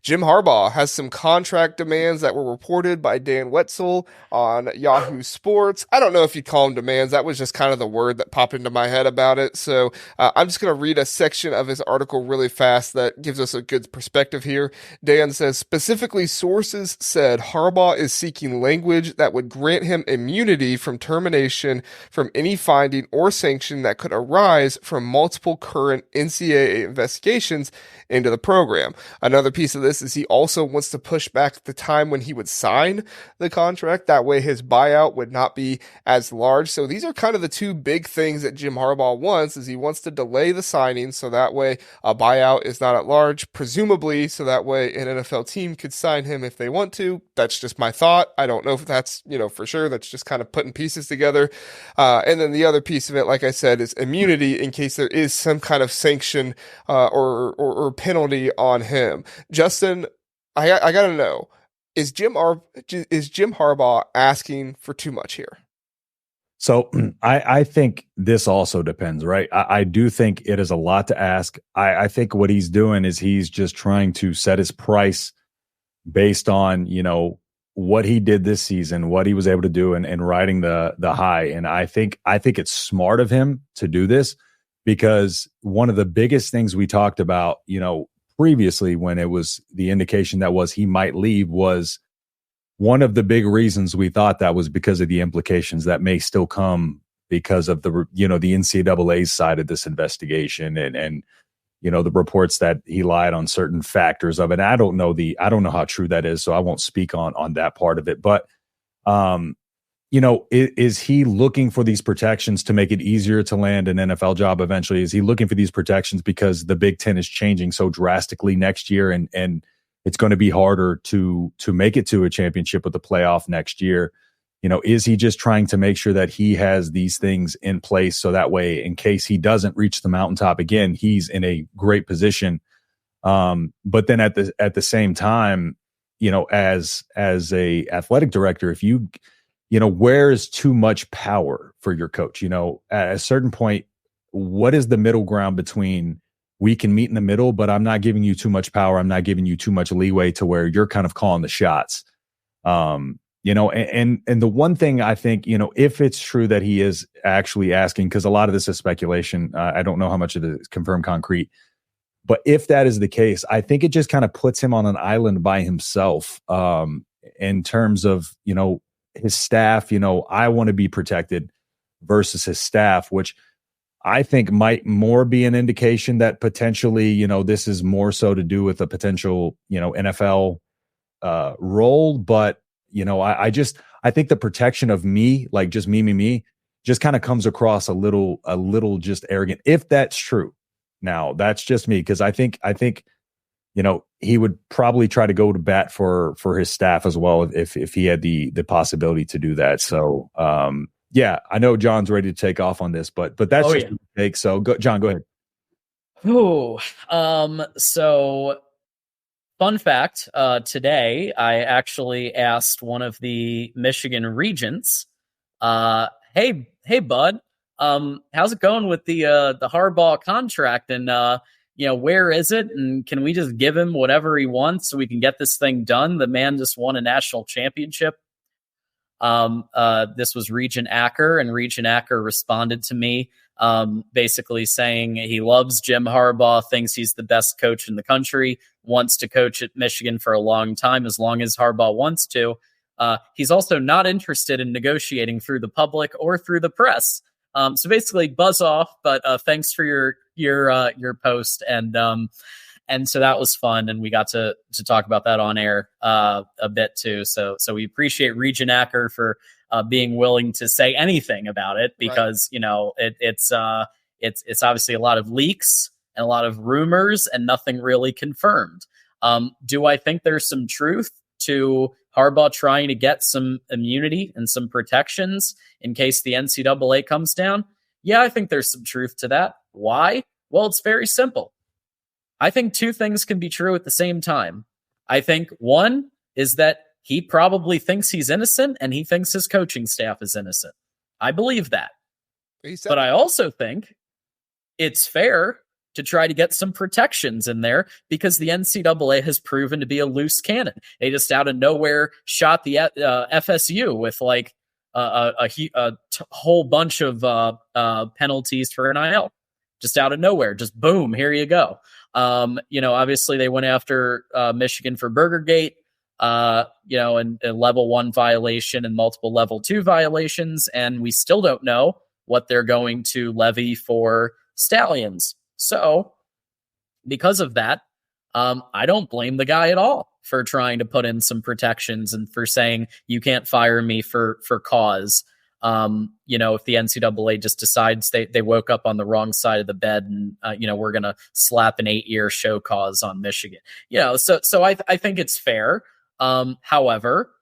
Jim Harbaugh has some contract demands that were reported by Dan Wetzel on Yahoo Sports. I don't know if you'd call them demands. That was just kind of the word that popped into my head about it. So I'm just going to read a section of his article really fast that gives us a good perspective here. Dan says, specifically, sources said Harbaugh is seeking language that would grant him immunity from termination from any finding or sanction that could arise from multiple current NCAA investigations into the program. Another piece of this is he also wants to push back the time when he would sign the contract. That way his buyout would not be as large. So these are kind of the two big things that Jim Harbaugh wants, is he wants to delay the signing so that way a buyout is not at large, presumably so that way an NFL team could sign him if they want to. That's just my thought. I don't know if that's, for sure. That's just kind of putting pieces together. And then the other piece of it, like I said, is immunity in case there is some kind of sanction or penalty on him. Justin, I gotta know, is Jim Harbaugh asking for too much here? So I think this also depends, right? I do think it is a lot to ask. I think what he's doing is he's just trying to set his price based on, what he did this season, what he was able to do and riding the high. And I think it's smart of him to do this, because one of the biggest things we talked about, previously when it was the indication that was he might leave, was one of the big reasons we thought that was because of the implications that may still come because of the NCAA's side of this investigation and the reports that he lied on certain factors of it. I don't know how true that is, so I won't speak on that part of it. But, is he looking for these protections to make it easier to land an NFL job eventually? Is he looking for these protections because the Big Ten is changing so drastically next year and it's going to be harder to make it to a championship with the playoff next year? Is he just trying to make sure that he has these things in place so that way, in case he doesn't reach the mountaintop again, he's in a great position? But then at the same time, as a athletic director, if you where is too much power for your coach? At a certain point, what is the middle ground between we can meet in the middle, but I'm not giving you too much power, I'm not giving you too much leeway to where you're kind of calling the shots? And the one thing I think, if it's true that he is actually asking, because a lot of this is speculation, I don't know how much of it is confirmed concrete, but if that is the case, I think it just kind of puts him on an island by himself, in terms of, his staff. I want to be protected versus his staff, which I think might more be an indication that potentially, this is more so to do with a potential, NFL role. But, I think the protection of me, like just me, just kind of comes across a little just arrogant, if that's true. Now, that's just me, because I think he would probably try to go to bat for his staff as well if he had the possibility to do that. So, yeah, I know John's ready to take off on this, but that's just a mistake. So, John, go ahead. So fun fact, today I actually asked one of the Michigan regents, hey, bud, how's it going with the Harbaugh contract? And, where is it? And can we just give him whatever he wants so we can get this thing done? The man just won a national championship. This was Regent Acker, and Regent Acker responded to me, basically saying he loves Jim Harbaugh, thinks he's the best coach in the country, wants to coach at Michigan for a long time, as long as Harbaugh wants to. He's also not interested in negotiating through the public or through the press. So basically buzz off, but thanks for your post. And so that was fun, and we got to talk about that on air a bit too. So we appreciate Regent Acker for being willing to say anything about it, because right. It's obviously a lot of leaks and a lot of rumors and nothing really confirmed. Do I think there's some truth to Harbaugh trying to get some immunity and some protections in case the NCAA comes down? Yeah, I think there's some truth to that. Why? Well, it's very simple. I think two things can be true at the same time. I think one is that he probably thinks he's innocent and he thinks his coaching staff is innocent. I believe that. But I also think it's fair to try to get some protections in there because the NCAA has proven to be a loose cannon. They just out of nowhere shot the FSU with like a whole bunch of penalties for NIL. Just out of nowhere, just boom, here you go. Obviously they went after Michigan for Burgergate, and a level 1 violation and multiple level 2 violations. And we still don't know what they're going to levy for Stallions. So because of that, I don't blame the guy at all for trying to put in some protections and for saying you can't fire me for cause. If the NCAA just decides they woke up on the wrong side of the bed and, we're going to slap an 8-year show cause on Michigan, so I think it's fair. However,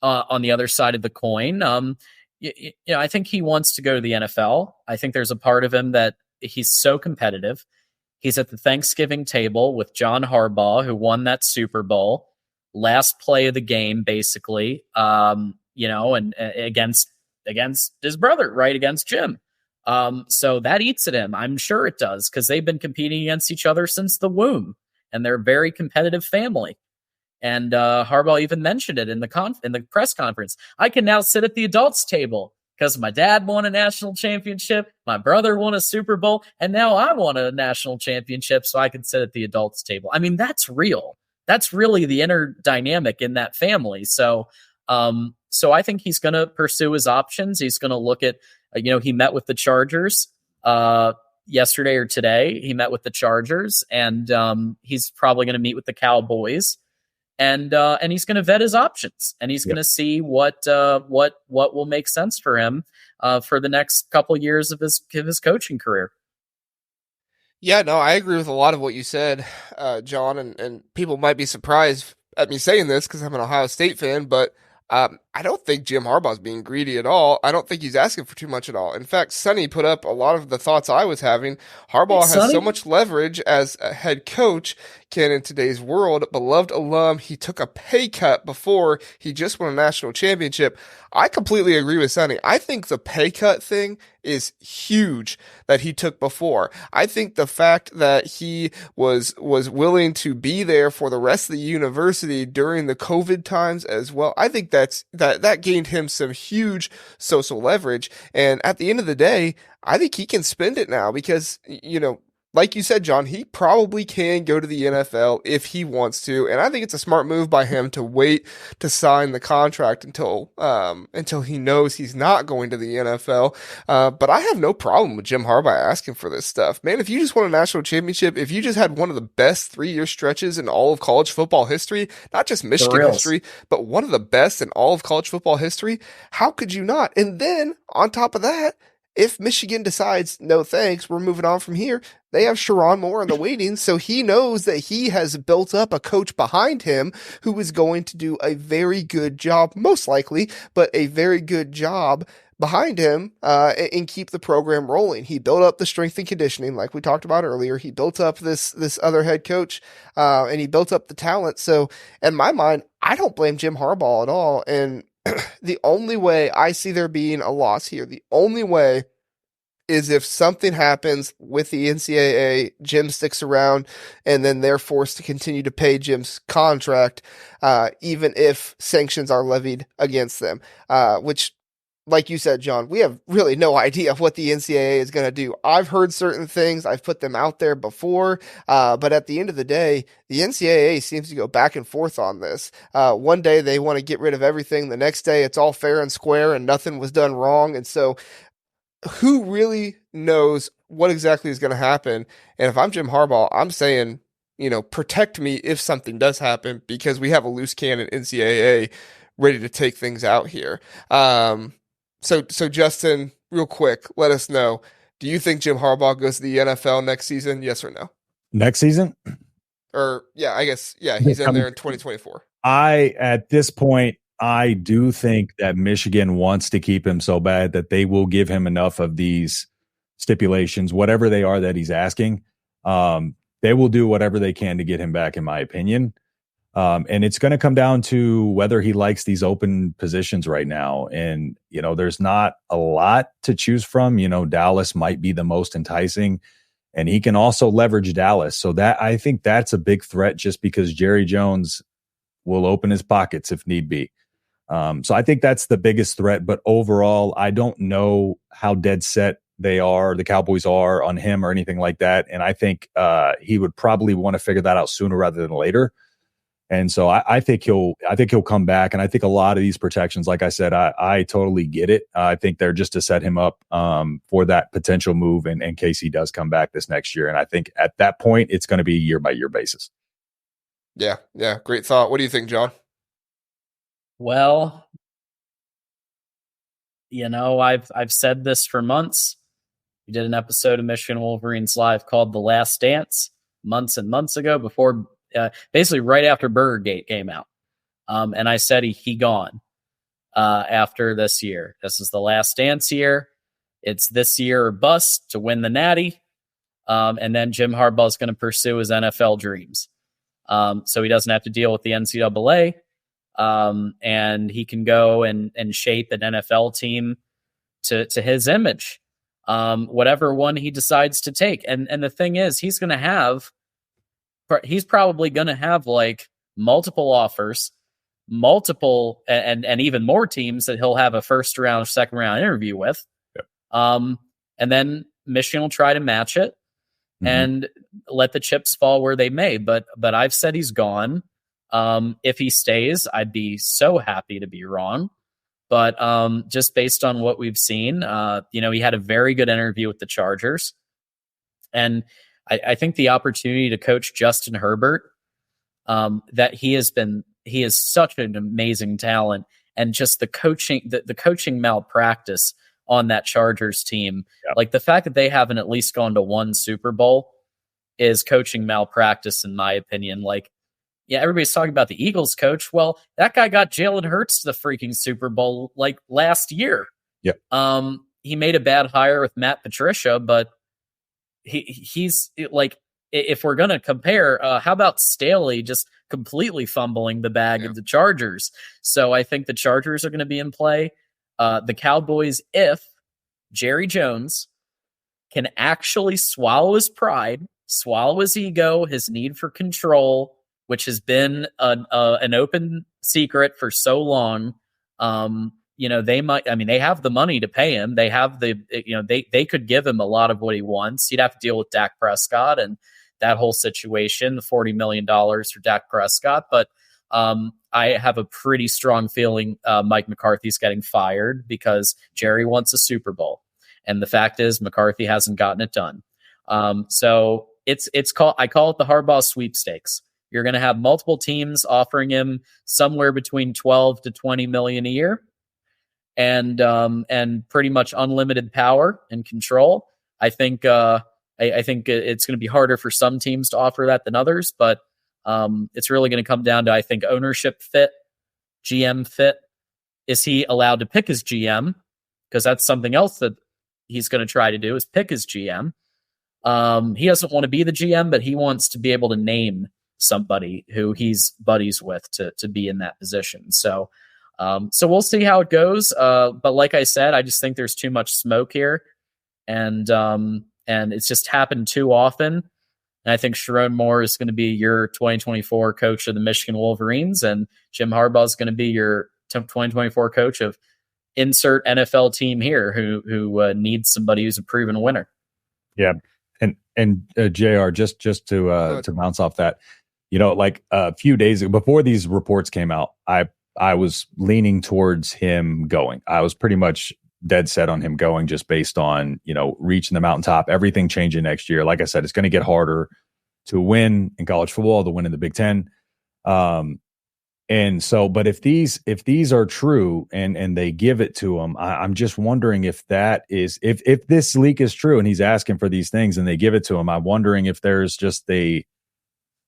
on the other side of the coin, I think he wants to go to the NFL. I think there's a part of him that he's so competitive. He's at the Thanksgiving table with John Harbaugh, who won that Super Bowl, last play of the game, basically, and against his brother, right? Against Jim. So that eats at him. I'm sure it does, because they've been competing against each other since the womb, and they're a very competitive family. And Harbaugh even mentioned it in the press conference. I can now sit at the adults table because my dad won a national championship, my brother won a Super Bowl, and now I won a national championship, so I can sit at the adults table. I mean, that's real. That's really the inner dynamic in that family. So I think he's going to pursue his options. He's going to look at, he met with the Chargers yesterday or today. He met with the Chargers, and he's probably going to meet with the Cowboys. And he's going to vet his options, and he's going to see what will make sense for him for the next couple of years of his coaching career. Yeah, no, I agree with a lot of what you said, John, and people might be surprised at me saying this because I'm an Ohio State fan, but I don't think Jim Harbaugh's being greedy at all. I don't think he's asking for too much at all. In fact, Sonny put up a lot of the thoughts I was having. Harbaugh has so much leverage as a head coach can in today's world. Beloved alum, he took a pay cut before he just won a national championship. I completely agree with Sonny. I think the pay cut thing is huge that he took before. I think the fact that he was willing to be there for the rest of the university during the COVID times as well, I think that gained him some huge social leverage. And at the end of the day, I think he can spend it now because, like you said, John, he probably can go to the NFL if he wants to. And I think it's a smart move by him to wait to sign the contract until he knows he's not going to the NFL. But I have no problem with Jim Harbaugh asking for this stuff. Man, if you just won a national championship, if you just had one of the best 3-year stretches in all of college football history, not just Michigan history, but one of the best in all of college football history, how could you not? And then on top of that, if Michigan decides, no thanks, we're moving on from here, they have Sharon Moore in the waiting, so he knows that he has built up a coach behind him who is going to do a very good job, most likely, but a very good job behind him and keep the program rolling. He built up the strength and conditioning, like we talked about earlier. He built up this other head coach, and he built up the talent. So in my mind, I don't blame Jim Harbaugh at all, and the only way I see there being a loss here, the only way is if something happens with the NCAA, Jim sticks around, and then they're forced to continue to pay Jim's contract, even if sanctions are levied against them, which, like you said, John, we have really no idea what the NCAA is going to do. I've heard certain things. I've put them out there before. But at the end of the day, the NCAA seems to go back and forth on this. One day they want to get rid of everything. The next day it's all fair and square and nothing was done wrong. And so who really knows what exactly is going to happen? And if I'm Jim Harbaugh, I'm saying, protect me if something does happen because we have a loose cannon NCAA ready to take things out here. So Justin, real quick, let us know. Do you think Jim Harbaugh goes to the NFL next season? Yes or no? Next season? Or I guess he's in there in 2024. At this point, I do think that Michigan wants to keep him so bad that they will give him enough of these stipulations, whatever they are that he's asking. They will do whatever they can to get him back, in my opinion. And it's going to come down to whether he likes these open positions right now. And, there's not a lot to choose from. Dallas might be the most enticing. and he can also leverage Dallas. So that, I think that's a big threat, just because Jerry Jones will open his pockets if need be. So I think that's the biggest threat. But overall, I don't know how dead set the Cowboys are on him or anything like that. And I think he would probably want to figure that out sooner rather than later. And so I think he'll come back. And I think a lot of these protections, like I said, I totally get it. I think they're just to set him up for that potential move in case he does come back this next year. And I think at that point, it's going to be a year by year basis. Yeah. Great thought. What do you think, John? Well, I've said this for months. We did an episode of Michigan Wolverines Live called The Last Dance months and months ago, before basically right after Burgergate came out. And I said he gone after this year. This is the last dance year. It's this year or bust to win the Natty. And then Jim Harbaugh is going to pursue his NFL dreams. So he doesn't have to deal with the NCAA. And he can go and shape an NFL team to his image. Whatever one he decides to take. And the thing is, he's probably going to have like multiple offers, and even more teams that he'll have a first round, second round interview with. Yep. And then Michigan will try to match it and let the chips fall where they may. But I've said he's gone. If he stays, I'd be so happy to be wrong. But just based on what we've seen, he had a very good interview with the Chargers. And I think the opportunity to coach Justin Herbert, that he is such an amazing talent, and just the coaching malpractice on that Chargers team. Yep. Like the fact that they haven't at least gone to one Super Bowl is coaching malpractice, in my opinion. Like, yeah, everybody's talking about the Eagles coach. Well, that guy got Jalen Hurts to the freaking Super Bowl like last year. Yep. He made a bad hire with Matt Patricia, but he's like, if we're going to compare, how about Staley just completely fumbling the bag of the Chargers? So I think the Chargers are going to be in play. The Cowboys, if Jerry Jones can actually swallow his pride, swallow his ego, his need for control, which has been an open secret for so long. They might, they have the money to pay him. They have they could give him a lot of what he wants. He'd have to deal with Dak Prescott and that whole situation, the $40 million for Dak Prescott. But I have a pretty strong feeling Mike McCarthy's getting fired because Jerry wants a Super Bowl. And the fact is McCarthy hasn't gotten it done. So I call it the Harbaugh sweepstakes. You're going to have multiple teams offering him somewhere between 12 to 20 million a year, and pretty much unlimited power and control. I think it's going to be harder for some teams to offer that than others, but it's really going to come down to, I think, ownership fit, GM fit. Is he allowed to pick his GM? Because that's something else that he's going to try to do, is pick his GM. He doesn't want to be the GM, but he wants to be able to name somebody who he's buddies with to be in that position. So we'll see how it goes. But like I said, I just think there's too much smoke here, and it's just happened too often. And I think Sharon Moore is going to be your 2024 coach of the Michigan Wolverines, and Jim Harbaugh is going to be your 2024 coach of insert NFL team here who needs somebody who's a proven winner. Yeah. And JR, just to bounce off that, like a few days ago, before these reports came out, I was leaning towards him going. I was pretty much dead set on him going, just based on, reaching the mountaintop, everything changing next year. Like I said, it's going to get harder to win in college football, to win in the Big Ten. And so, but if these are true and they give it to him, I'm just wondering if that is, if this leak is true and he's asking for these things and they give it to him, I'm wondering if there's just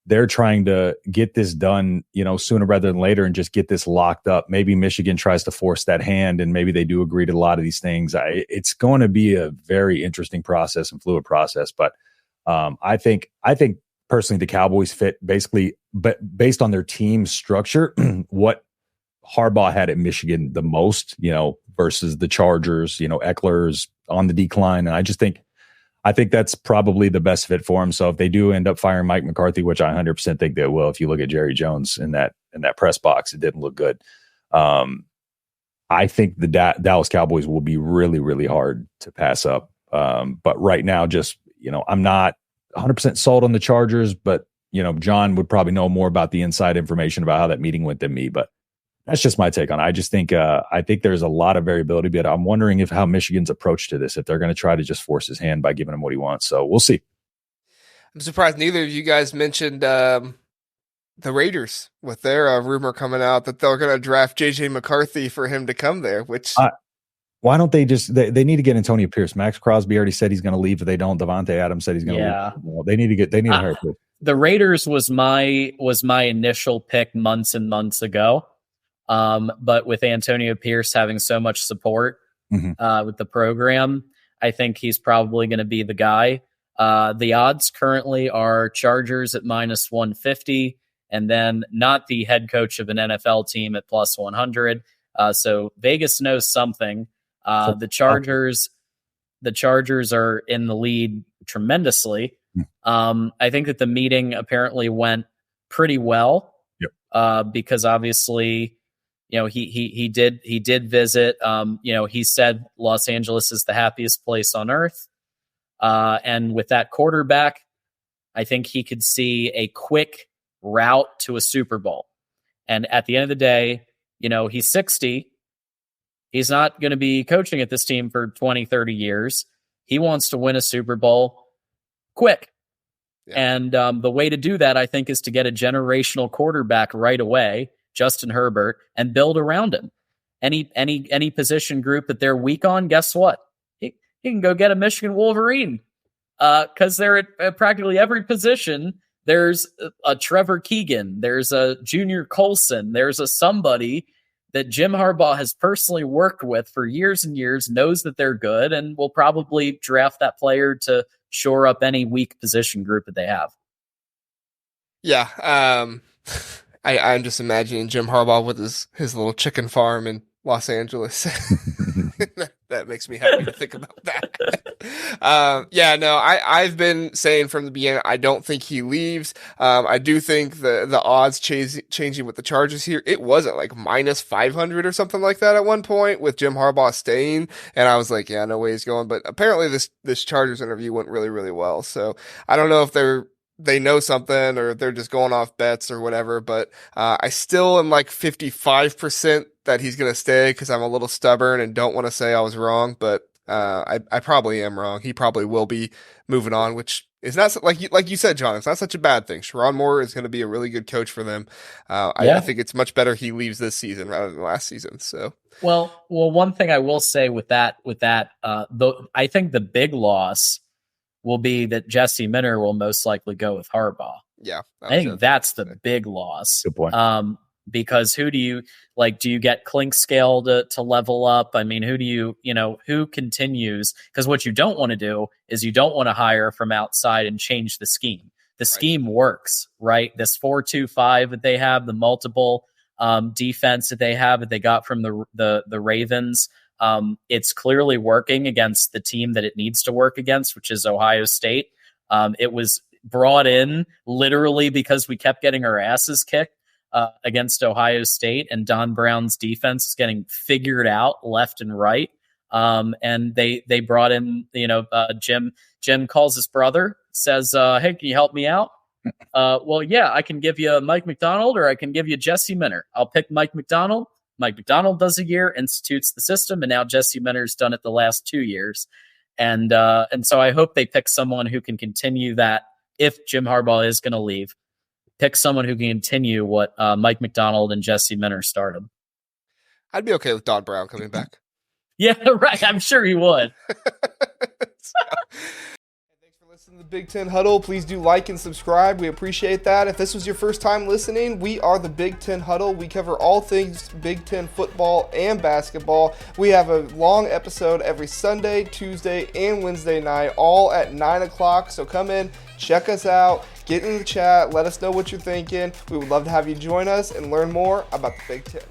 they're trying to get this done, sooner rather than later, and just get this locked up. Maybe Michigan tries to force that hand, and maybe they do agree to a lot of these things. It's going to be a very interesting process and fluid process. But I think personally, the Cowboys fit basically, but based on their team structure, what Harbaugh had at Michigan the most, versus the Chargers. Eckler's on the decline, and I just think I think that's probably the best fit for him. So if they do end up firing Mike McCarthy, which I 100% think they will, if you look at Jerry Jones in that press box, it didn't look good. I think the Dallas Cowboys will be really, really hard to pass up. But right now, just, I'm not 100% sold on the Chargers, but, John would probably know more about the inside information about how that meeting went than me. But that's just my take on it. I just think I think there's a lot of variability, but I'm wondering how Michigan's approach to this, if they're going to try to just force his hand by giving him what he wants. So we'll see. I'm surprised neither of you guys mentioned the Raiders with their rumor coming out that they're going to draft J.J. McCarthy for him to come there, which... why don't they just they need to get Antonio Pierce. Max Crosby already said he's going to leave if they don't. Devontae Adams said he's going to leave. Well, they need to hire Pierce. The Raiders was my initial pick months and months ago. But with Antonio Pierce having so much support with the program, I think he's probably going to be the guy. The odds currently are Chargers at -150, and then not the head coach of an NFL team at +100. So Vegas knows something. The Chargers are in the lead tremendously. I think that the meeting apparently went pretty well. Yep. Because obviously, he did visit. He said Los Angeles is the happiest place on earth. And with that quarterback, I think he could see a quick route to a Super Bowl. And at the end of the day, he's 60. He's not going to be coaching at this team for 20, 30 years. He wants to win a Super Bowl quick. Yeah. And the way to do that, I think, is to get a generational quarterback right away, Justin Herbert, and build around him. Any position group that they're weak on, guess what? He can go get a Michigan Wolverine. Because they're at practically every position. There's a Trevor Keegan. There's a Junior Colson. There's a somebody that Jim Harbaugh has personally worked with for years and years, knows that they're good, and will probably draft that player to shore up any weak position group that they have. Yeah. I'm just imagining Jim Harbaugh with his little chicken farm in Los Angeles. That makes me happy to think about that. I've been saying from the beginning, I don't think he leaves. I do think the odds changing with the Chargers here. It wasn't like -500 or something like that at one point with Jim Harbaugh staying. And I was like, yeah, no way he's going. But apparently this Chargers interview went really, really well. So I don't know if they know something or they're just going off bets or whatever, but I still am like 55% that he's going to stay because I'm a little stubborn and don't want to say I was wrong, but I probably am wrong. He probably will be moving on, which is not like you said, John, it's not such a bad thing. Sharon Moore is going to be a really good coach for them. I think it's much better he leaves this season rather than last season. So, well, one thing I will say with that, I think the big loss will be that Jesse Minter will most likely go with Harbaugh. Yeah. I think that's the big loss. Good point. Because who do you do you get Clinkscale to level up? I mean, who continues? Because what you don't want to do is you don't want to hire from outside and change the scheme. The scheme works, right? This 4-2-5 that they have, the multiple defense that they have that they got from the Ravens. It's clearly working against the team that it needs to work against, which is Ohio State. It was brought in literally because we kept getting our asses kicked against Ohio State, and Don Brown's defense is getting figured out left and right. And they brought in, Jim calls his brother, says, hey, can you help me out? Well, yeah, I can give you Mike Macdonald or I can give you Jesse Minter. I'll pick Mike Macdonald. Mike Macdonald does a year, institutes the system, and now Jesse Minter's done it the last 2 years. And so I hope they pick someone who can continue that if Jim Harbaugh is going to leave. Pick someone who can continue what Mike Macdonald and Jesse Minter started. I'd be okay with Don Brown coming back. Yeah, right. I'm sure he would. Thanks for listening to the Big Ten Huddle. Please do like and subscribe. We appreciate that. If this was your first time listening, we are the Big Ten Huddle. We cover all things Big Ten football and basketball. We have a long episode every Sunday, Tuesday, and Wednesday night, all at 9 o'clock. So come in, check us out, get in the chat, let us know what you're thinking. We would love to have you join us and learn more about the Big Ten.